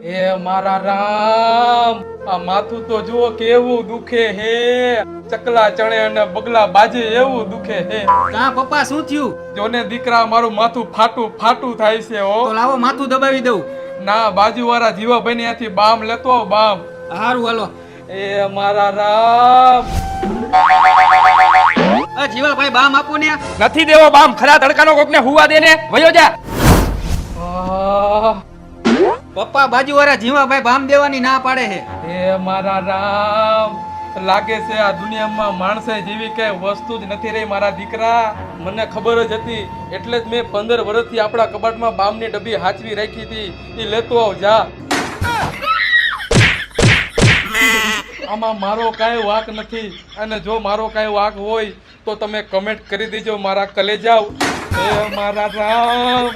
હે મારા રામ, આ માથું તો જુઓ કેવું દુખે હે. ચકલા ચણે અને બગલા બાજે એવું દુખે હે. કા પપ્પા શું થયું? જોને દીકરા, મારું માથું ફાટું ફાટું થાય છે હો. તો લાવો માથું દબાવી દઉં. ના, બાજુવાળા જીવાભાઈ ને ત્યાંથી બામ લેતો આવ, બામ. હારું હાલો. એ મારા રામ. જીવાભાઈ બામ આપો ને. નથી દેવો બામ, ખરા તડકાનો કોકને હુવા દે ને, વયો જા. આહ, પપ્પા બાજુવાળા જીવાભાઈ બામ દેવાની ના પાડે છે. હે મારા રામ, લાગે છે આ દુનિયામાં માણસે જેવી કઈ વસ્તુ જ નથી રહી મારા દીકરા. મને ખબર જ હતી, એટલે જ મેં 15 વર્ષથી આપણા કબાટમાં બામની ડબ્બી હાચવી રાખી હતી. એ લેતો આવ જા. આમાં મારો કાંઈ વાંક નથી, અને જો મારો કાંઈ વાંક હોય તો તમે કમેન્ટ કરી દેજો મારા કલેજાઓ. હે મારા રામ.